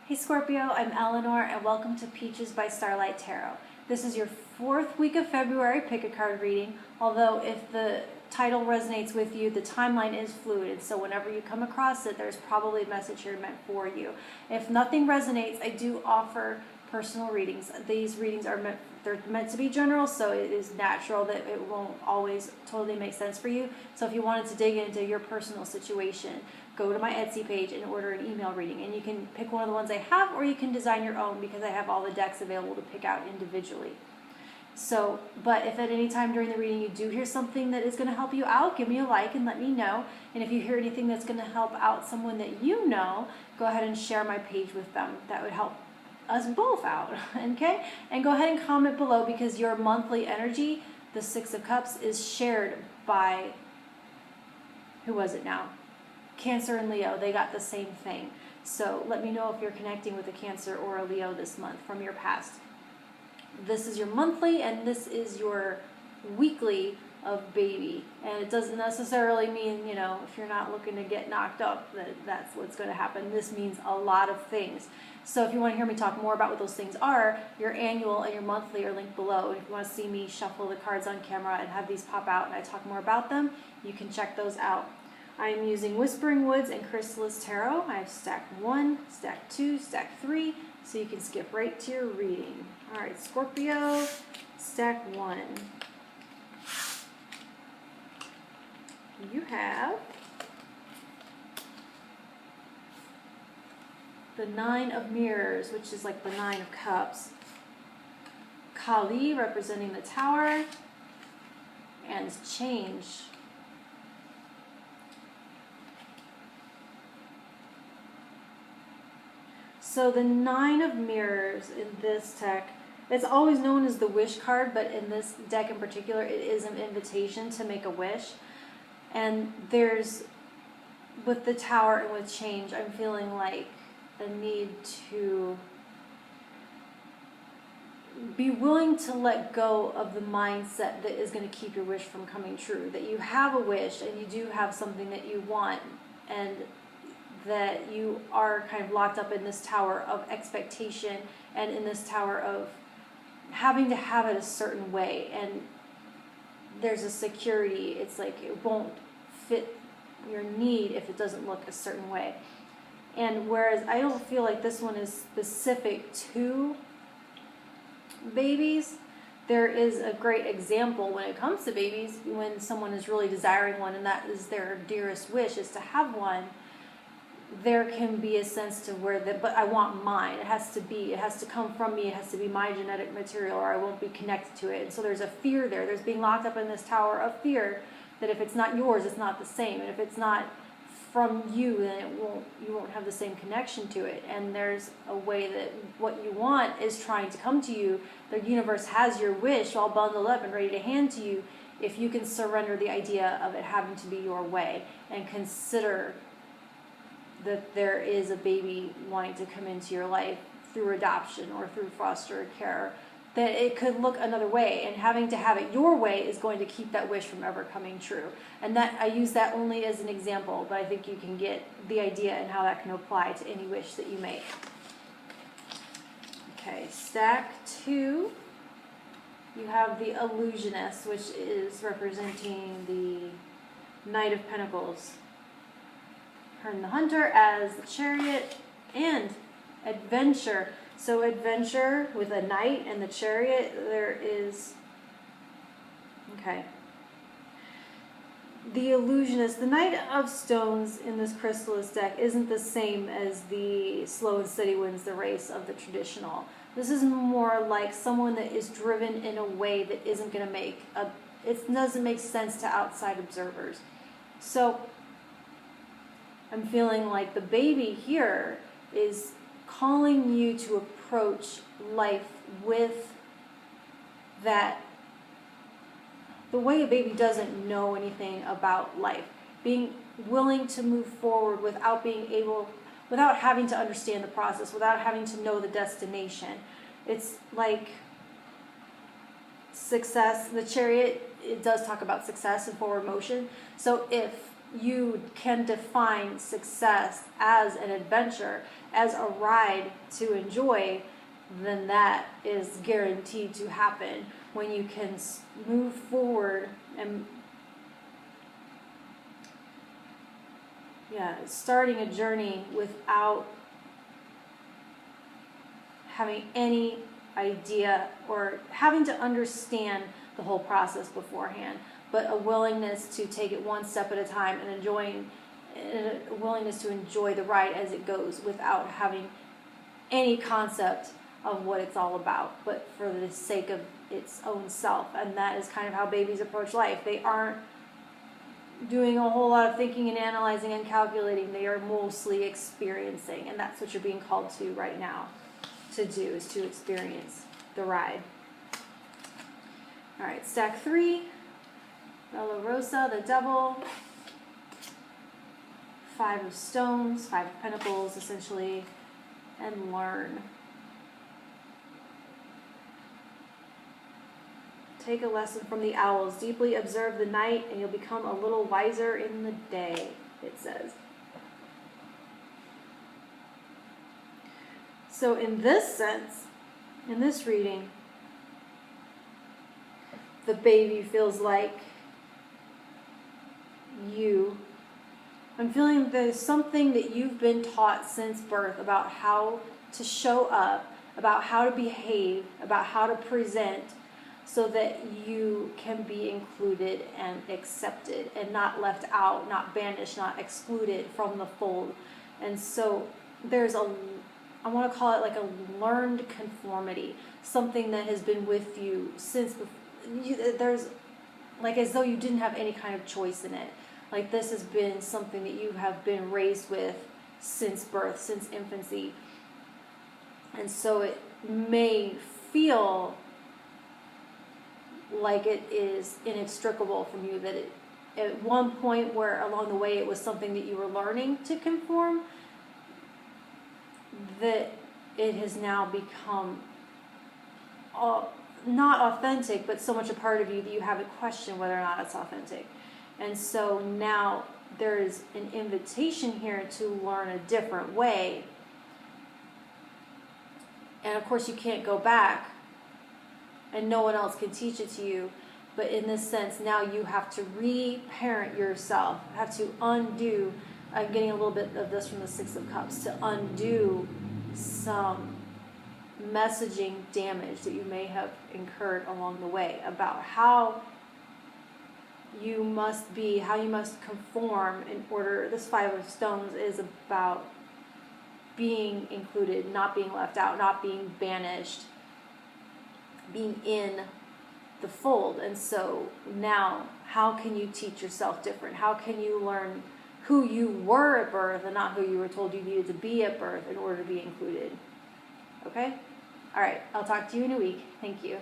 Hey Scorpio, I'm Eleanor and welcome to Peaches by Starlight Tarot. This is your 4th week of February pick a card reading, although if the title resonates with you, the timeline is fluid, so whenever you come across it, there's probably a message here meant for you. If nothing resonates, I do offer personal readings. These readings are meant to be general, so it is natural that it won't always totally make sense for you. So if you wanted to dig into your personal situation, go to my Etsy page and order an email reading, and you can pick one of the ones I have, or you can design your own because I have all the decks available to pick out individually. So, but if at any time during the reading you do hear something that is going to help you out, give me a like and let me know. And if you hear anything that's going to help out someone that you know, go ahead and share my page with them. That would help us both out, okay? And go ahead and comment below, because your monthly energy, the 6 of Cups, is shared by, who was it now? Cancer and Leo. They got the same thing. So let me know if you're connecting with a Cancer or a Leo this month from your past. This is your monthly and this is your weekly of baby. And it doesn't necessarily mean, you know, if you're not looking to get knocked up, that's what's going to happen. This means a lot of things. So if you want to hear me talk more about what those things are, your annual and your monthly are linked below. And if you want to see me shuffle the cards on camera and have these pop out and I talk more about them, you can check those out. I'm using Whispering Woods and Chrysalis Tarot. I have stack 1, stack 2, stack 3, so you can skip right to your reading. All right, Scorpio, stack 1. You have the 9 of Mirrors, which is like the 9 of Cups. Kali, representing the Tower, and Change. So the 9 of Mirrors in this deck, it's always known as the wish card, but in this deck in particular, it is an invitation to make a wish. And there's, with the Tower and with Change, I'm feeling like a need to be willing to let go of the mindset that is going to keep your wish from coming true. That you have a wish and you do have something that you want, and that you are kind of locked up in this tower of expectation and in this tower of having to have it a certain way, and there's a security. It's like it won't fit your need if it doesn't look a certain way. And whereas I don't feel like this one is specific to babies, there is a great example when it comes to babies when someone is really desiring one and that is their dearest wish is to have one. There can be a sense to where but I want mine. It has to come from me. It has to be my genetic material, or I won't be connected to it. And so there's a fear there. There's being locked up in this tower of fear that if it's not yours, it's not the same. And if it's not from you, then you won't have the same connection to it. And there's a way that what you want is trying to come to you. The universe has your wish all bundled up and ready to hand to you if you can surrender the idea of it having to be your way and consider that there is a baby wanting to come into your life through adoption or through foster care, that it could look another way, and having to have it your way is going to keep that wish from ever coming true. And that I use that only as an example, but I think you can get the idea and how that can apply to any wish that you make. Okay, stack 2, you have the Illusionist, which is representing the Knight of Pentacles. Her and the Hunter as the Chariot, and Adventure. So Adventure with a Knight and the Chariot, there is, okay. The Illusionist, the Knight of Stones in this Chrysalis deck isn't the same as the Slow and Steady Wins the Race of the traditional. This is more like someone that is driven in a way that isn't going to it doesn't make sense to outside observers. So I'm feeling like the baby here is calling you to approach life with that, the way a baby doesn't know anything about life. Being willing to move forward without having to understand the process, without having to know the destination. It's like success. The Chariot, it does talk about success and forward motion. So if you can define success as an adventure, as a ride to enjoy, then that is guaranteed to happen when you can move forward and starting a journey without having any idea or having to understand the whole process beforehand, but a willingness to take it one step at a time and a willingness to enjoy the ride as it goes without having any concept of what it's all about, but for the sake of its own self. And that is kind of how babies approach life. They aren't doing a whole lot of thinking and analyzing and calculating. They are mostly experiencing, and that's what you're being called to right now to do, is to experience the ride. All right, stack 3, Bella Rosa, the devil, 5 of stones, 5 of pentacles, essentially, and learn. Take a lesson from the owls. Deeply observe the night, and you'll become a little wiser in the day, it says. So in this sense, in this reading, the baby feels like you. I'm feeling there's something that you've been taught since birth about how to show up, about how to behave, about how to present, so that you can be included and accepted and not left out, not banished, not excluded from the fold. And so there's I want to call it like a learned conformity, something that has been with you since there's like as though you didn't have any kind of choice in it. Like this has been something that you have been raised with since birth, since infancy. And so it may feel like it is inextricable from you, that it, at one point where along the way it was something that you were learning to conform, that it has now become not authentic, but so much a part of you that you haven't questioned whether or not it's authentic. And so now there is an invitation here to learn a different way. And of course you can't go back, and no one else can teach it to you. But in this sense, now you have to re-parent yourself, have to undo. I'm getting a little bit of this from the Six of Cups, to undo some messaging damage that you may have incurred along the way about how you must be, how you must conform in order. This 5 of Stones is about being included, not being left out, not being banished, being in the fold. And so now, how can you teach yourself different? How can you learn who you were at birth and not who you were told you needed to be at birth in order to be included? Okay? All right, I'll talk to you in a week. Thank you.